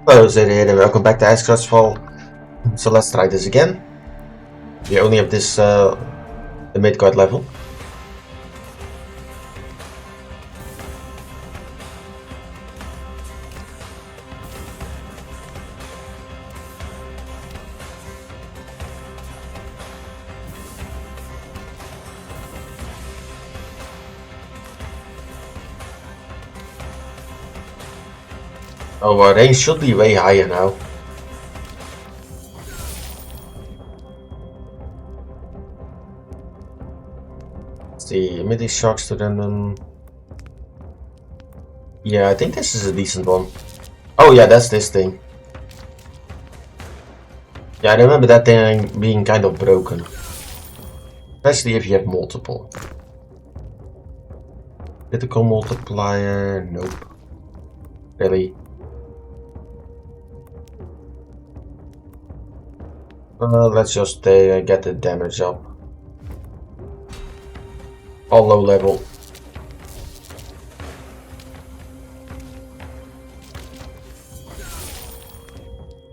Hello, Zed and welcome back to Asgard's Fall. So let's try this again. We only have this, the Midgard level. Oh, our range should be way higher now. Let's see, midi shocks to random. Yeah, I think this is a decent one. Oh yeah, that's this thing. Yeah, I remember that thing being kind of broken. Especially if you have multiple. Critical multiplier, nope. Really? Let's just get the damage up. All low level.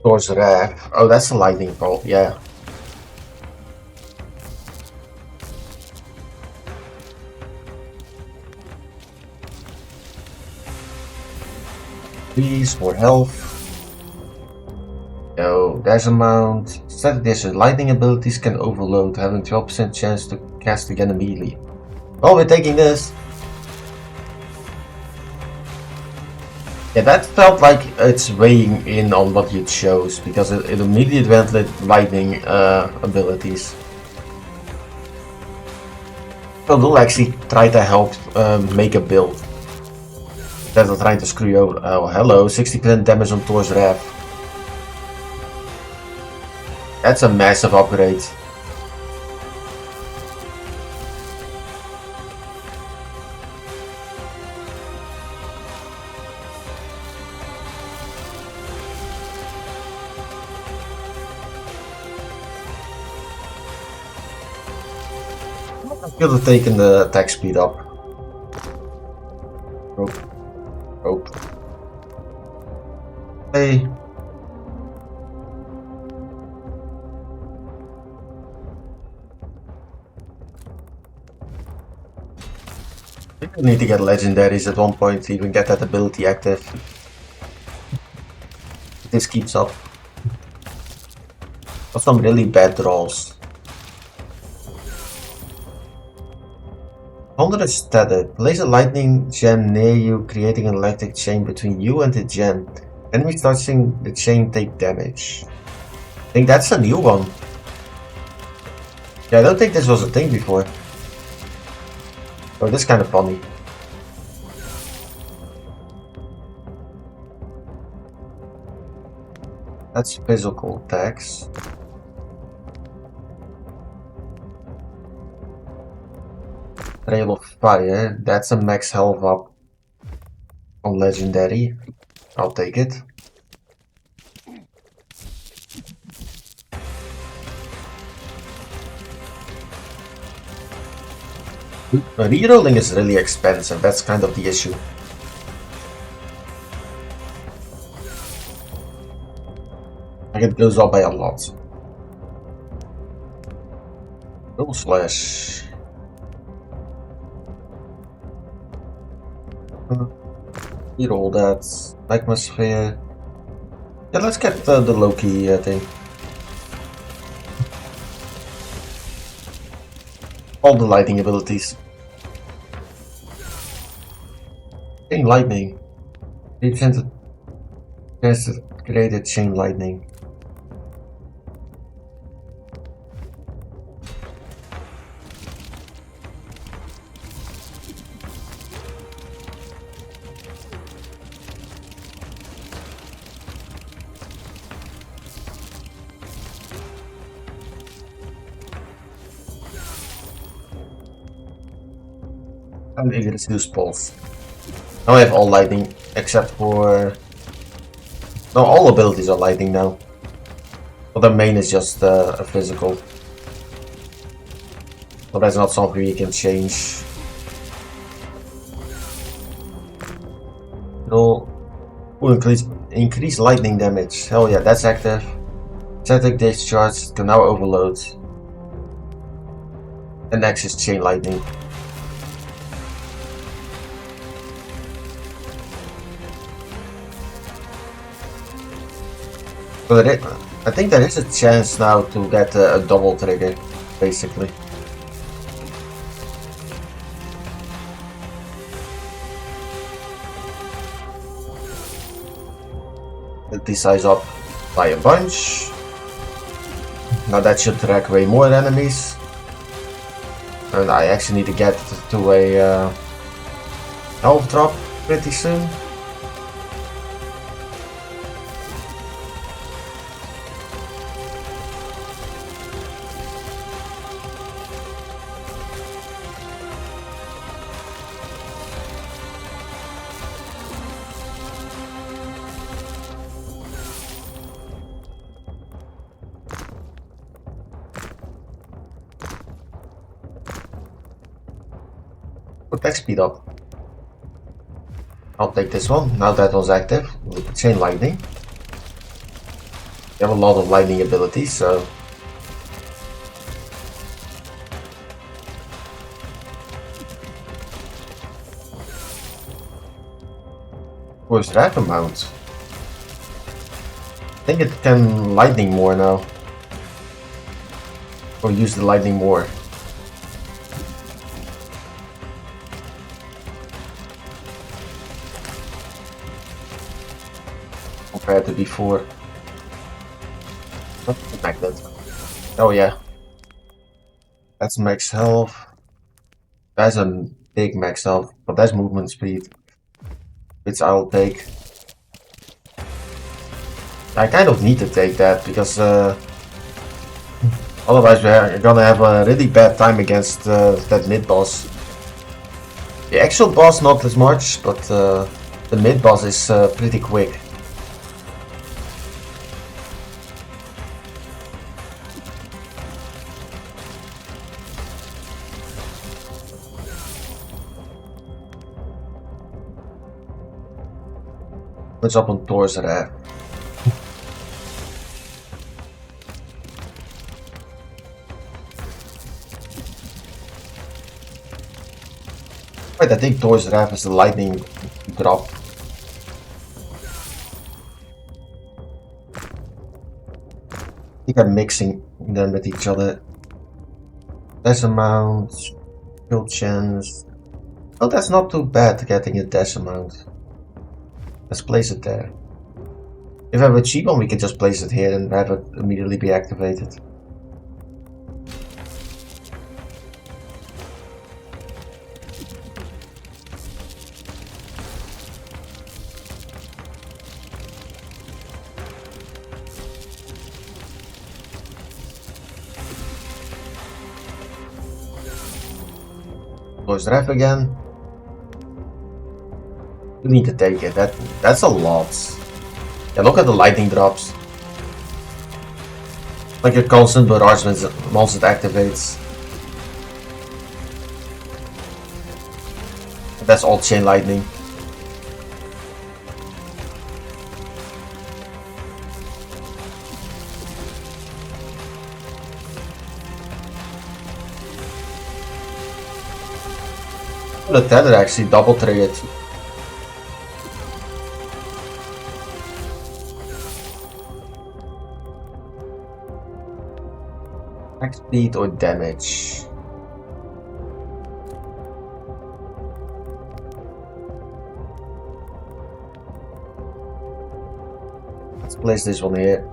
Norse rap. Oh, that's a lightning bolt, yeah. Please, more health. No, there's a mount. Set this lightning abilities can overload, having 12% chance to cast again immediately. Well, we're taking this. Yeah, that felt like it's weighing in on what you chose, because it immediately went with lightning abilities. So we'll actually try to help make a build. Instead of trying to screw you over. Oh, hello, 60% damage on Thor's Wrath. That's a massive upgrade. Could have taken the attack speed up. Rope. Hey. You need to get legendaries at one point to even get that ability active. This keeps up. Got some really bad draws. Under the static, place a lightning gem near you, creating an electric chain between you and the gem. Enemies touching the chain take damage. I think that's a new one. Yeah, I don't think this was a thing before. Oh, this is kind of funny. That's physical attacks. Trail of Fire, that's a max health up on legendary. I'll take it. Rerolling is really expensive, that's kind of the issue. Like it goes up by a lot. Roll slash. Reroll that. Atmosphere. Yeah, let's get the Loki thing. All the lightning abilities. Chain lightning. Chance to create a chain lightning. And it reduce pulse. Now I have all lightning except for. No, all abilities are lightning now. But the main is just a physical. But that's not something you can change. No. Will increase increase lightning damage. Hell yeah, that's active. Static discharge can now overload. And next is chain lightning. But I think there is a chance now to get a double trigger, basically. This size up by a bunch. Now that should track way more enemies. And I actually need to get to a health drop pretty soon. Attack speed up. I'll take this one. Now that one's active with chain lightning. You have a lot of lightning abilities, so where's that amount? I think it can lightning more now. Or use the lightning more. Compared to before. Magnet. Oh yeah. That's max health. That's a big max health, but that's movement speed. Which I'll take. I kind of need to take that because otherwise we're gonna have a really bad time against that mid boss. The actual boss not as much, but the mid boss is pretty quick. What's up on Thor's there? Wait, I think Thor's Wrath is the lightning drop. I think I'm mixing them with each other. Dash amount, build chance. Oh, that's not too bad getting a dash amount. Let's place it there. If I have a cheap one, we can just place it here and have it immediately be activated. Close ref again. You need to take it. That's a lot. Yeah, look at the lightning drops. Like a constant barrage once it activates. That's all chain lightning. The tether actually double triggered. Attack speed or damage? Let's place this one here.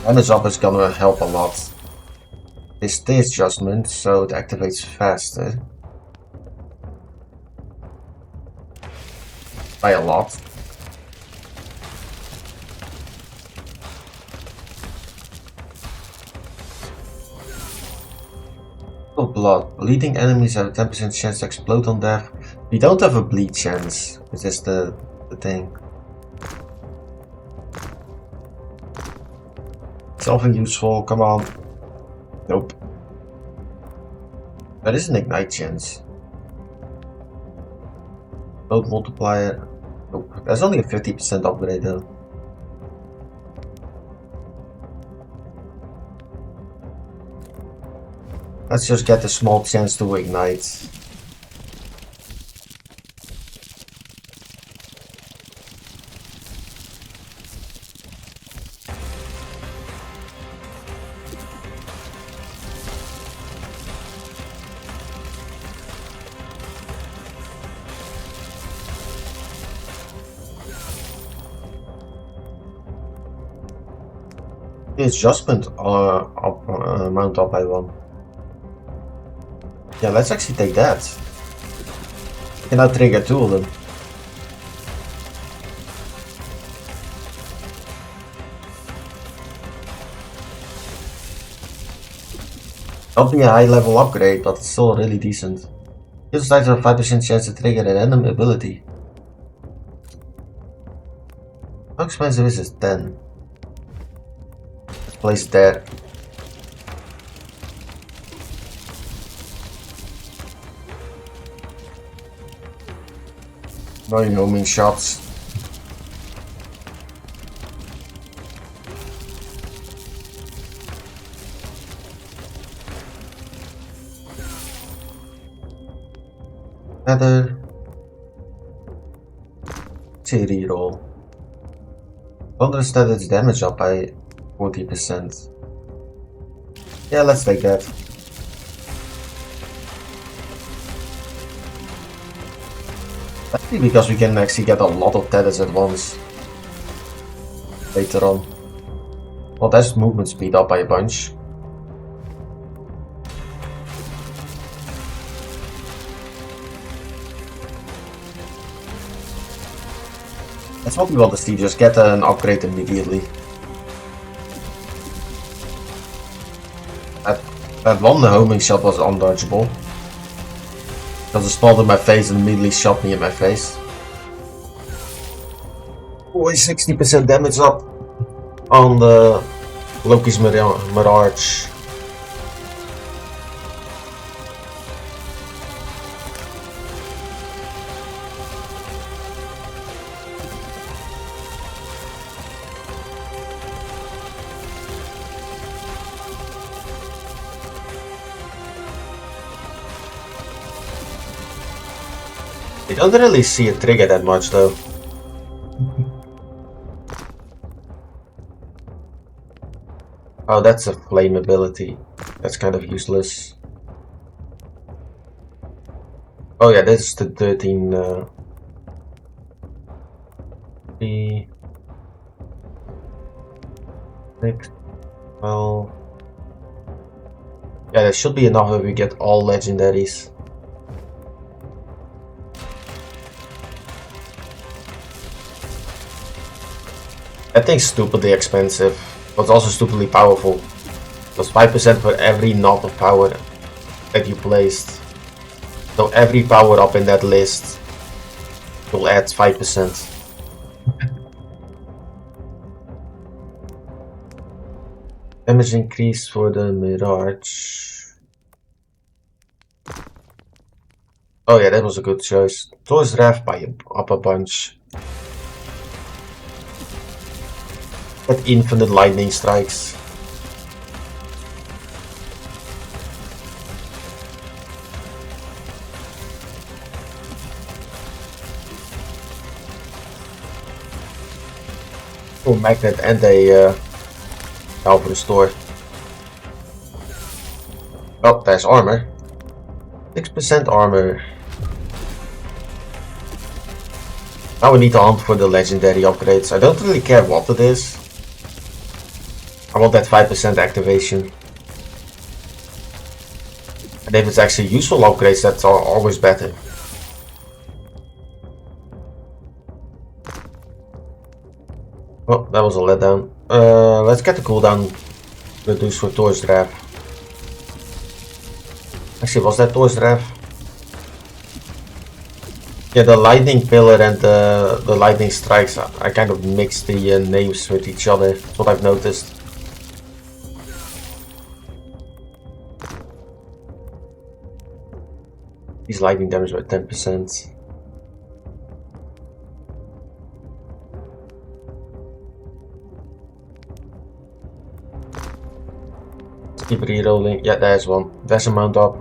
Damage up is gonna help a lot. This stage adjustment, so it activates faster. By a lot. Oh, blood. Bleeding enemies have a 10% chance to explode on death. We don't have a bleed chance, which is the thing. Something useful, come on. Nope. That is an ignite chance. Load multiplier. Nope. That's only a 50% upgrade though. Let's just get a small chance to ignite. The adjustment amount up by 1. Yeah, let's actually take that. We can now trigger 2 of them. Not be a high level upgrade, but it's still really decent. Gives us a 5% chance to trigger a random ability. How expensive is it? 10. Let's place it there. No homing shots. Another reroll. Understand its damage up by 40%. Yeah, let's take that. Actually, because we can actually get a lot of tethers at once later on. Well, that's movement speed up by a bunch. That's what we want to see, just get an upgrade immediately. That one homing shot was undodgeable. Because it spawned in my face and immediately shot me in my face. Boy, 60% damage up on the Loki's Mirage. You don't really see it trigger that much though. Oh, that's a flame ability. That's kind of useless. Oh yeah, this is the 13 3 6 12. Yeah, that should be enough if we get all legendaries. That thing's stupidly expensive, but also stupidly powerful. Plus 5% for every knot of power that you placed. So every power up in that list will add 5%. Damage increase for the Mirage. Oh yeah, that was a good choice. Thor's Wrath up a bunch. At infinite lightning strikes. Oh, magnet and a Valve Restore. Oh, there's armor. 6% armor. Now we need to hunt for the legendary upgrades. I don't really care what it is. I want that 5% activation. And if it's actually useful upgrades, that's always better. Oh, that was a letdown. Let's get the cooldown reduced for Thor's Wrath. Actually, was that Thor's Wrath? Yeah, the lightning pillar and the lightning strikes, I kind of mixed the names with each other. That's what I've noticed. He's lightning damage by 10%. Let's keep re-rolling. Yeah, there's one. There's a mount up.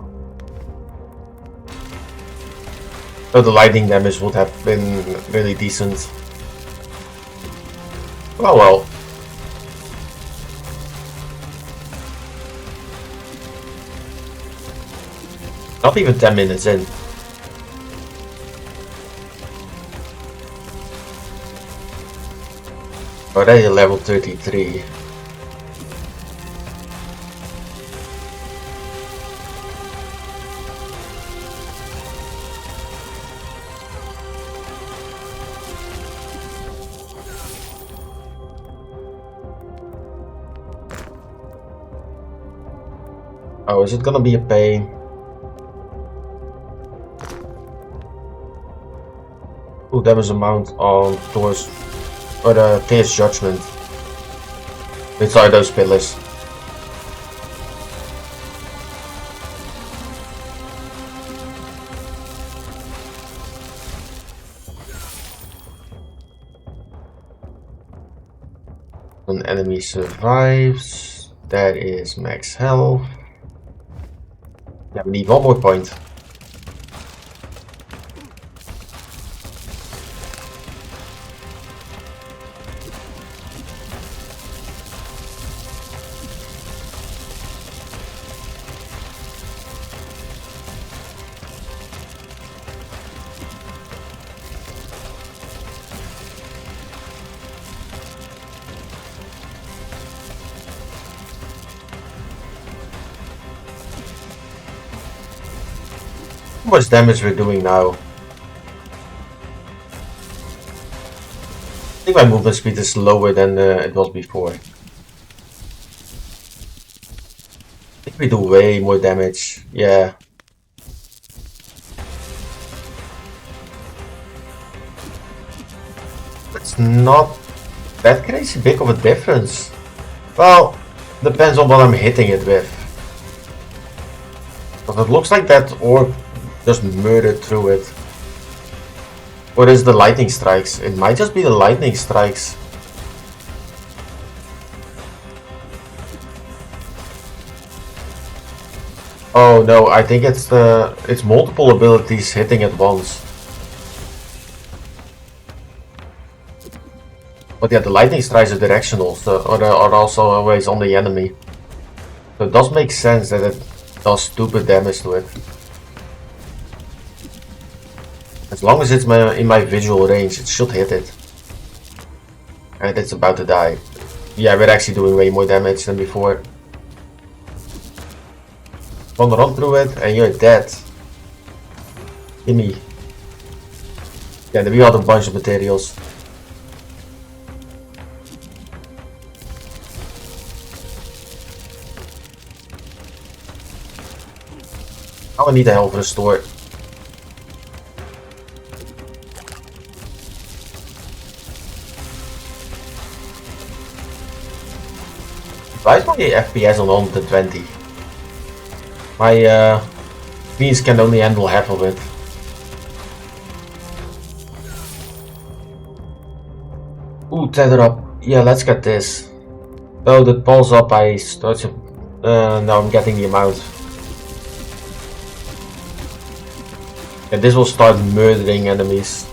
So the lightning damage would have been really decent. Oh well. Not even 10 minutes in. Already level 33. Oh, is it gonna be a pain? Ooh, there was a mount on doors. Or the Fierce Judgment. Inside those pillars. An enemy survives. That is max health. Yeah, we need one more point. How much damage we're doing now? I think my movement speed is lower than it was before. I think we do way more damage. Yeah. It's not that crazy big of a difference. Well, depends on what I'm hitting it with. But it looks like that orb just murdered through it. Or is the lightning strikes? It might just be the lightning strikes. Oh no, I think it's multiple abilities hitting at once. But yeah, the lightning strikes are directional, so, or are also always on the enemy. So it does make sense that it does stupid damage to it. As long as it's in my visual range, it should hit it. And it's about to die. Yeah, we're actually doing way more damage than before. One run through it and you're dead. Gimme. Yeah, we got a bunch of materials. I need a health restore. Why is my FPS on 120? My beans can only handle half of it. Ooh, tether up. Yeah, let's get this. Oh, that pulls up. I start to. Now I'm getting the amount. Yeah, this will start murdering enemies.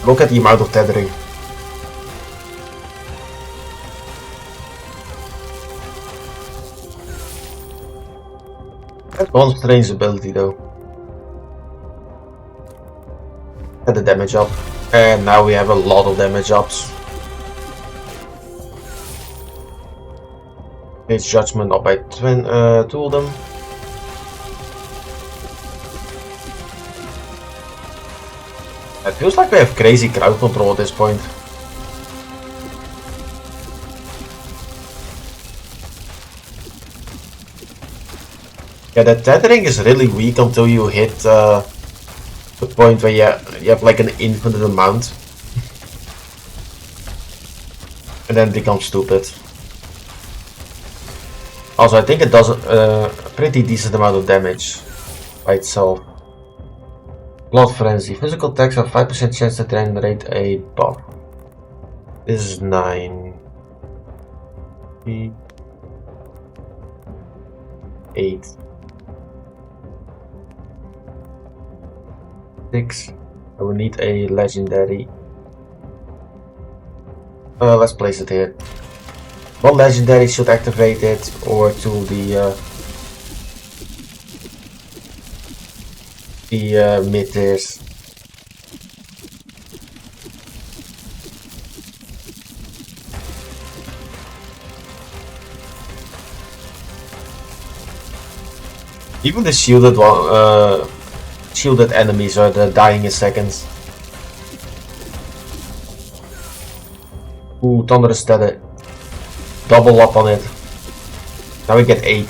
Look at the amount of tethering. That's one strange ability though. Get the damage up. And now we have a lot of damage ups. It's Judgment up by 2 of them. It feels like we have crazy crowd control at this point. Yeah, that tethering is really weak until you hit the point where you have like an infinite amount. And then it becomes stupid. Also, I think it does a pretty decent amount of damage by itself. Blood Frenzy. Physical attacks have 5% chance to generate a buff. This is 9. 8. 6. I will need a legendary. Let's place it here. One legendary should activate it, or to the mid tiers. Even the shielded one, shielded enemies are dying in seconds. Ooh, Thunderous Steady. Double up on it. Now we get 8.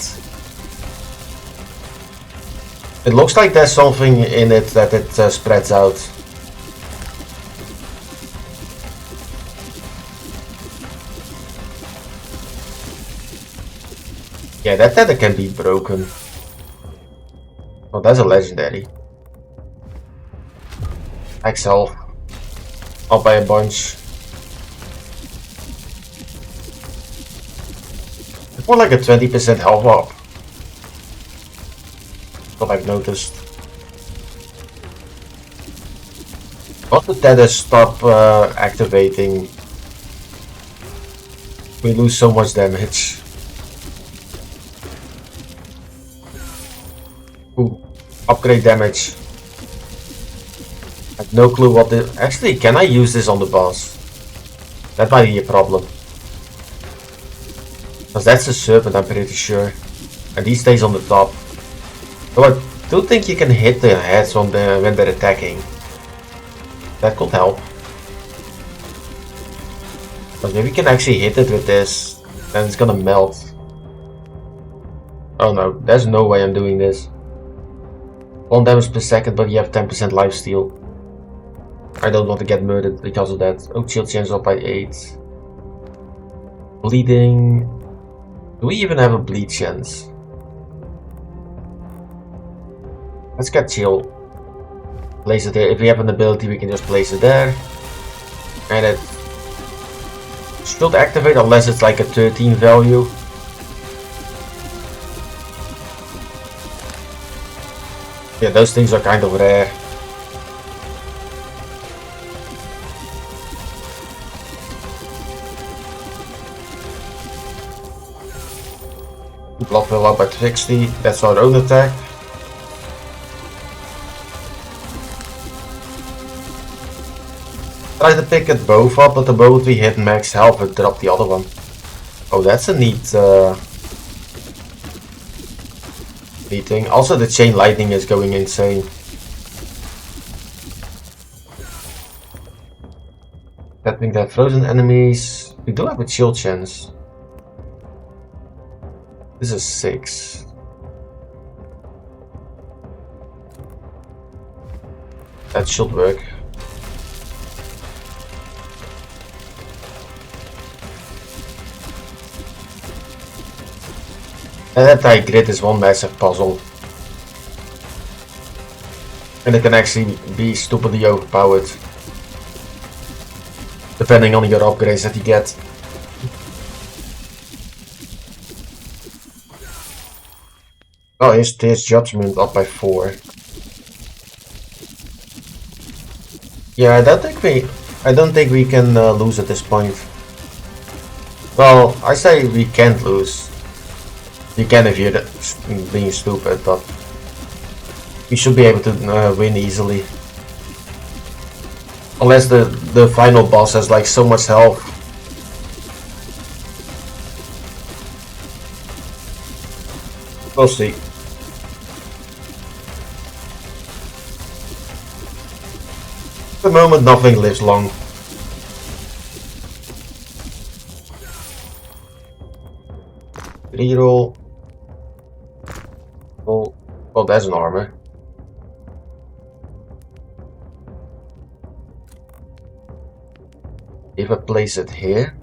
It looks like there's something in it that it spreads out. Yeah, that tether can be broken. Oh, that's a legendary. Max health. Up by a bunch. It's more like a 20% health up. What I've noticed. Once the tether stop activating, we lose so much damage. Ooh, upgrade damage. I have no clue what the... Actually, can I use this on the boss? That might be a problem. Because that's a serpent, I'm pretty sure. And he stays on the top. Though I don't think you can hit the heads on when they're attacking. That could help. But maybe we can actually hit it with this. And it's gonna melt. Oh no, there's no way I'm doing this. 1 damage per second, but you have 10% lifesteal. I don't want to get murdered because of that. Oh, shield chance up by 8. Bleeding. Do we even have a bleed chance? Let's get chill. Place it there. If we have an ability, we can just place it there. And it should activate unless it's like a 13 value. Yeah, those things are kind of rare. Blood will up at 60, that's our own attack. Try to pick it both up, but the moment we hit max health, it dropped the other one. Oh, that's a neat thing. Also, the chain lightning is going insane. I think that frozen enemies. We do have a shield chance. This is 6. That should work. And that grid is one massive puzzle. And it can actually be stupidly overpowered. Depending on your upgrades that you get. Oh, here's Judgment up by 4. Yeah, I don't think we can lose at this point. Well, I say we can't lose. You can if you're being stupid, but we should be able to win easily. Unless the final boss has like so much health. We'll see. At the moment, nothing lives long. Reroll. Oh, that's an armor. If I place it here,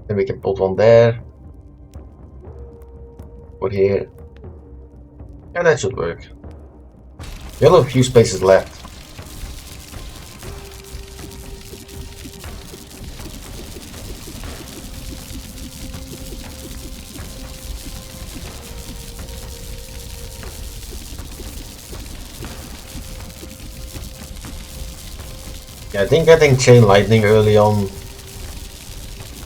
then we can put one there. Or here. Yeah, that should work. We have a few spaces left. Yeah, I think getting chain lightning early on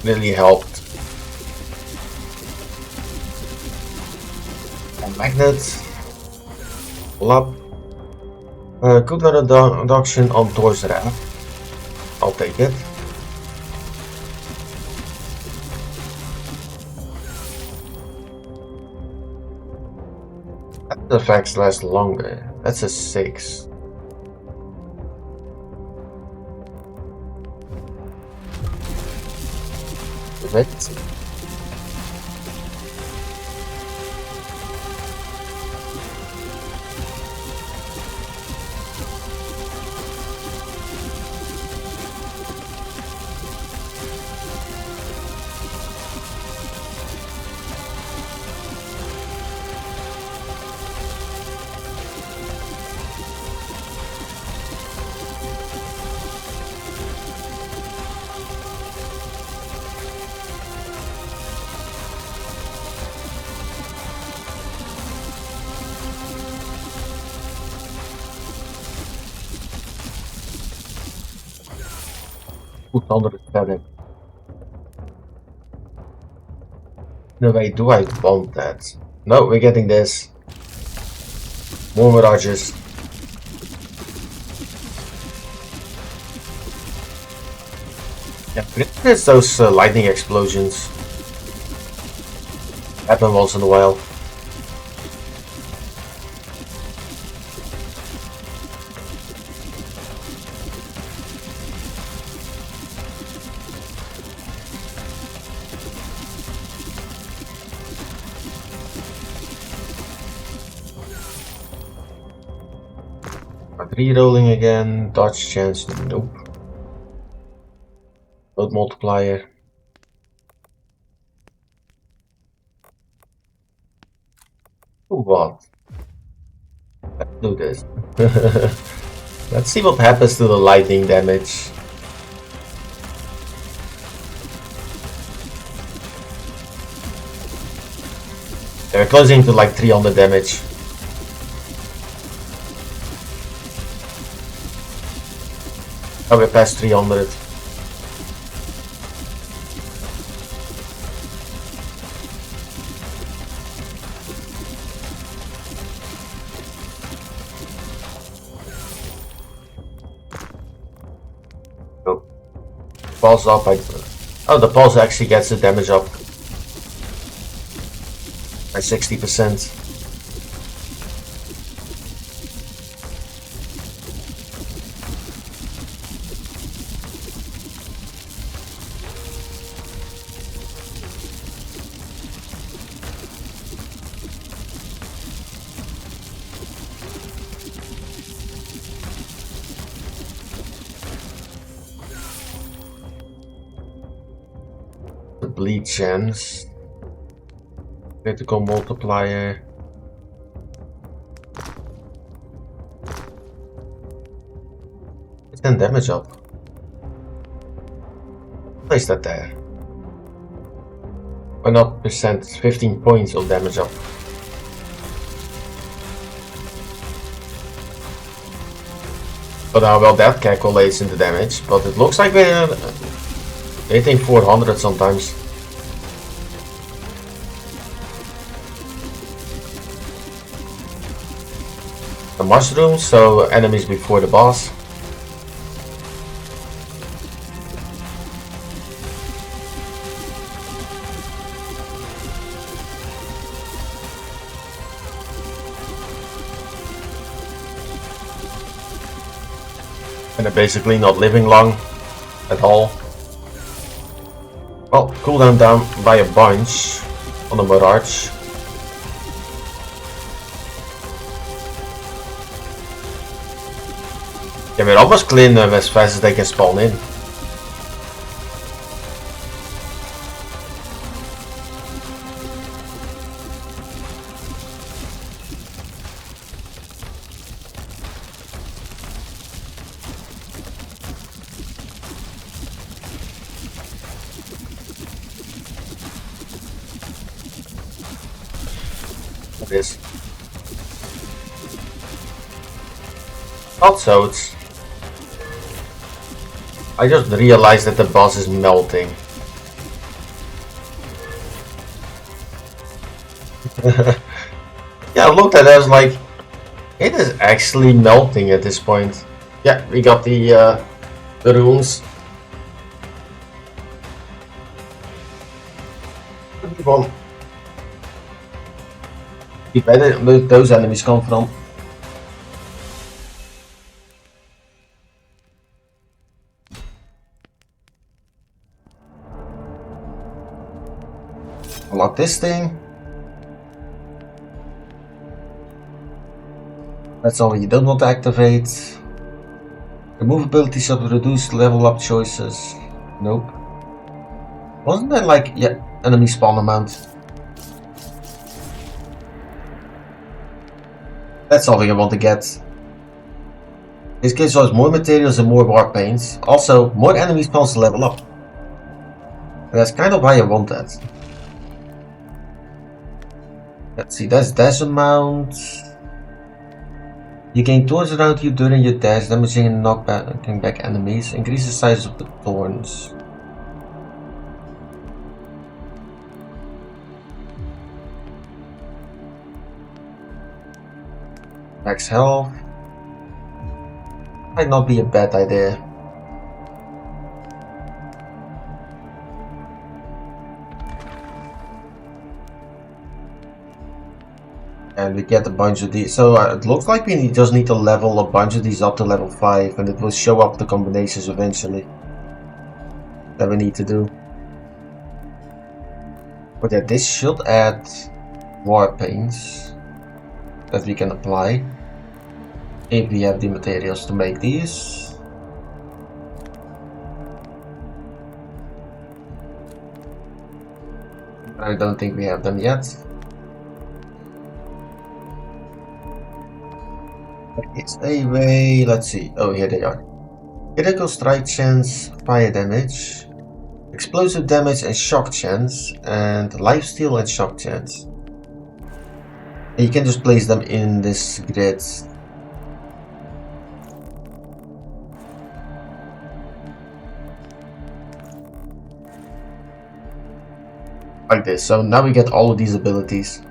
really helped. And magnet. Lab. Good reduction on Thor's Wrath. I'll take it. The effects last longer. That's a 6. Right. Put under the padding. No way, do I want that? No, we're getting this. More mirages. Yeah, it's those lightning explosions. Happen once in a while. Re-rolling again, dodge chance, nope. Load multiplier. What? Let's do this. Let's see what happens to the lightning damage. They're closing to like 300 damage. Oh, we're past 300. Oh. Pulse up. Oh, the pulse actually gets the damage up by 60%. Bleed chance, critical multiplier, it's 10 damage up. Place that there. Or not percent, 15 points of damage up. But well, that calculates into damage, but it looks like we're hitting 400 sometimes. The mushrooms, so enemies before the boss. And they're basically not living long at all. Well, cooldown down by a bunch on the Mirage. Yeah, we're almost clean them as fast as they can spawn in. It is. Thought so. I just realized that the boss is melting. Yeah, I looked at it, I was like, it is actually melting at this point. Yeah, we got the runes. Where did those enemies come from? Unlock this thing. That's all you don't want to activate. Remove abilities of reduced level up choices. Nope. Wasn't there like, yeah, enemy spawn amount? That's something I want to get. This gives us more materials and more war paints. Also, more enemy spawns to level up. And that's kind of why I want that. Let's see, that's dash amount. You gain thorns around you during your dash, damaging and knocking back enemies. Increase the size of the thorns. Max health. Might not be a bad idea. And we get a bunch of these. So it looks like we just need to level a bunch of these up to level 5, and it will show up the combinations eventually that we need to do. But yeah, this should add war paints that we can apply if we have the materials to make these. I don't think we have them yet. It's a way, let's see. Oh, here they are. Critical strike chance, fire damage, explosive damage and shock chance, and lifesteal and shock chance. And you can just place them in this grid. Like this. So now we get all of these abilities.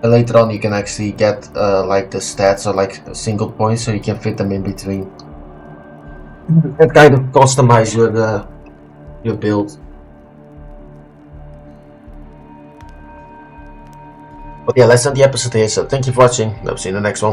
And later on you can actually get like the stats or like single points, so you can fit them in between. And kind of customize your build. But yeah, let's end the episode here. So thank you for watching. I'll see you in the next one.